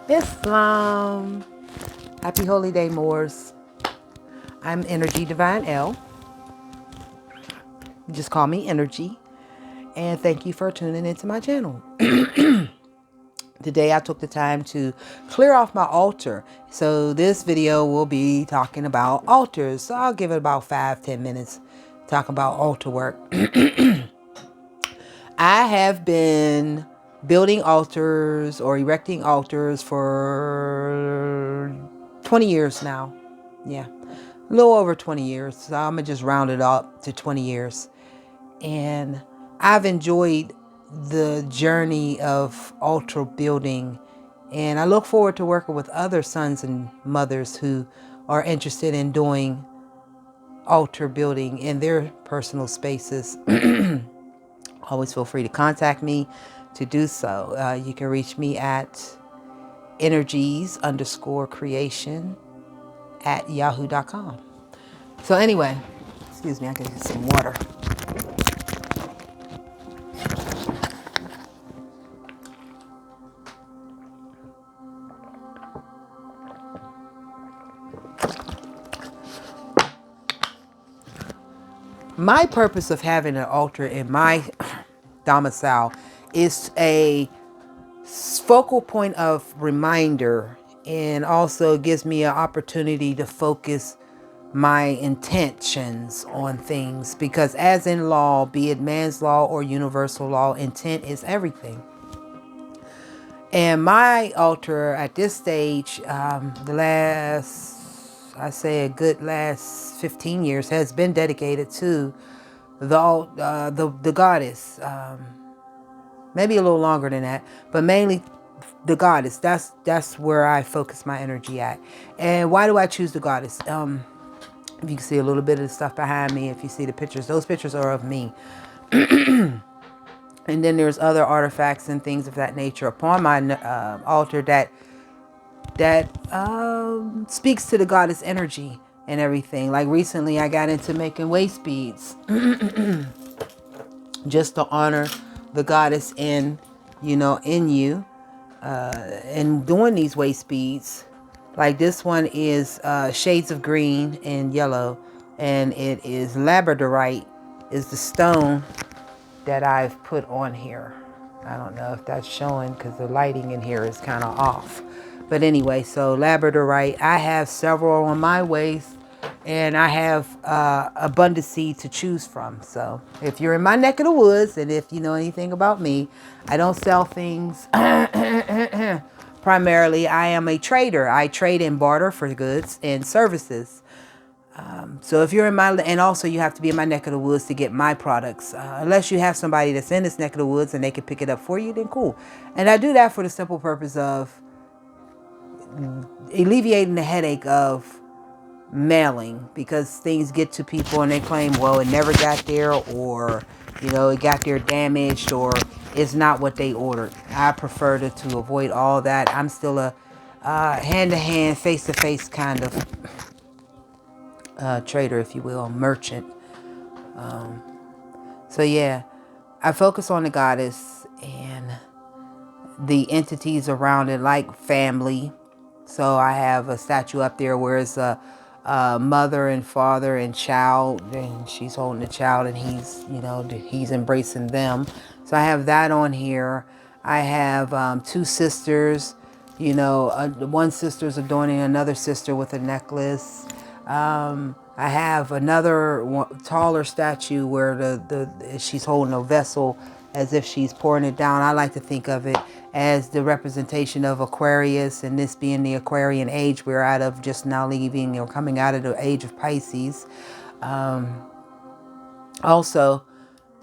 Islam. Happy Holy Day, Moors. I'm Energy Divine L. Just call me Energy. And thank you for tuning into my channel. Today I took the time to clear off my altar. So this video will be talking about altars. So I'll give it about 5-10 minutes talk about altar work. I have been building altars or erecting altars for 20 years now. Yeah, a little over 20 years. So I'm going to just round it up to 20 years. And I've enjoyed the journey of altar building. And I look forward to working with other sons and mothers who are interested in doing altar building in their personal spaces. Always feel free to contact me to do so. You can reach me at energies_creation@yahoo.com. So anyway, excuse me, I can get some water. My purpose of having an altar in my domicile is a focal point of reminder, and also gives me an opportunity to focus my intentions on things, because as in law, be it man's law or universal law, intent is everything. And my altar at this stage, the last, I say a good last 15 years, has been dedicated to the goddess. Maybe a little longer than that, but mainly the goddess. That's where I focus my energy at. And why do I choose the goddess? If you can see a little bit of the stuff behind me, if you see the pictures, those pictures are of me. And then there's other artifacts and things of that nature upon my altar that speaks to the goddess energy and everything. Like recently, I got into making waist beads just to honor the goddess in you. And doing these waist beads, like this one is shades of green and yellow, and it is labradorite is the stone that I've put on here. I don't know if that's showing because the lighting in here is kind of off. But anyway, so labradorite, I have several on my waist, and I have abundant seed to choose from. So if you're in my neck of the woods, and if you know anything about me, I don't sell things. Primarily, I am a trader. I trade and barter for goods and services. So if you're in my, and also you have to be in my neck of the woods to get my products. Unless you have somebody that's in this neck of the woods and they can pick it up for you, then cool. And I do that for the simple purpose of alleviating the headache of mailing, because things get to people and they claim, well, it never got there, or it got there damaged, or it's not what they ordered. I prefer to avoid all that. I'm still a hand-to-hand, face-to-face kind of trader, if you will, merchant. So yeah, I focus on the goddess and the entities around it, like family. So I have a statue up there where it's a mother and father and child, and she's holding the child, and he's embracing them. So I have that on here. I have two sisters. One sister's adorning another sister with a necklace. I have another taller statue where she's holding a vessel as if she's pouring it down. I like to think of it as the representation of Aquarius, and this being the Aquarian age we're out of, just now leaving or coming out of the age of Pisces. Also,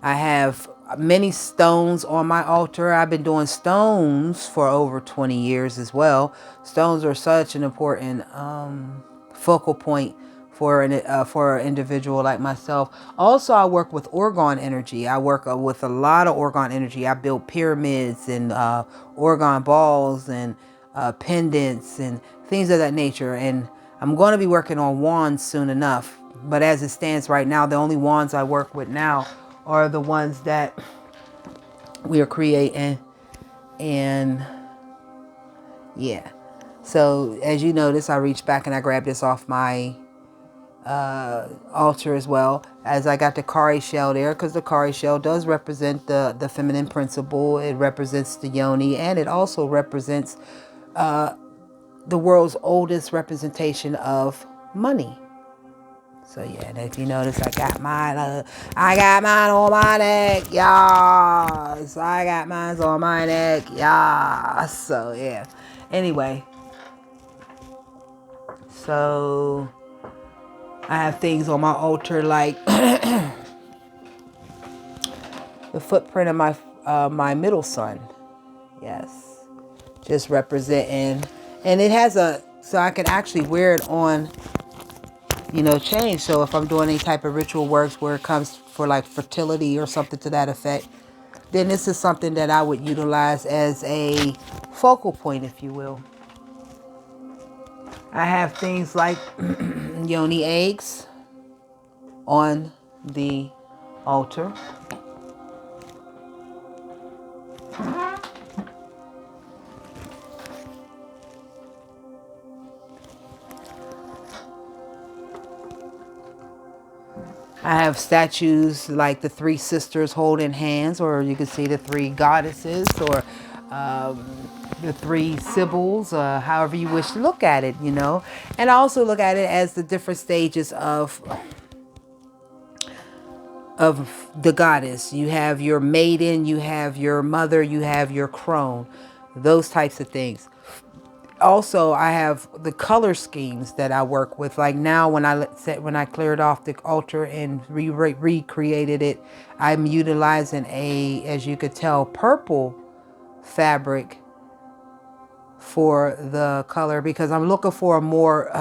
I have many stones on my altar. I've been doing stones for over 20 years as well. Stones are such an important focal point for an individual like myself. Also, I work with orgone energy. I work with a lot of orgone energy. I build pyramids and orgone balls and pendants and things of that nature. And I'm going to be working on wands soon enough. But as it stands right now, the only wands I work with now are the ones that we are creating. And Yeah. So as you notice, I reached back and I grabbed this off my altar as well, as I got the Kari shell there, because the Kari shell does represent the feminine principle. It represents the yoni, and it also represents the world's oldest representation of money. So yeah, and if you notice, I got mine on my neck, yes. I got mine on my neck, yes. So yeah. Anyway, so I have things on my altar like the footprint of my middle son. Yes, just representing, and it has so I can actually wear it on, change. So if I'm doing any type of ritual works where it comes for like fertility or something to that effect, then this is something that I would utilize as a focal point, if you will. I have things like yoni eggs on the altar. I have statues like the three sisters holding hands, or you can see the three goddesses, or the three Sibyls, however you wish to look at it. And I also look at it as the different stages of the goddess. You have your maiden, you have your mother, you have your crone, those types of things. Also, I have the color schemes that I work with. Like now, when I cleared off the altar and recreated it, I'm utilizing as you could tell, purple fabric for the color, because I'm looking for a more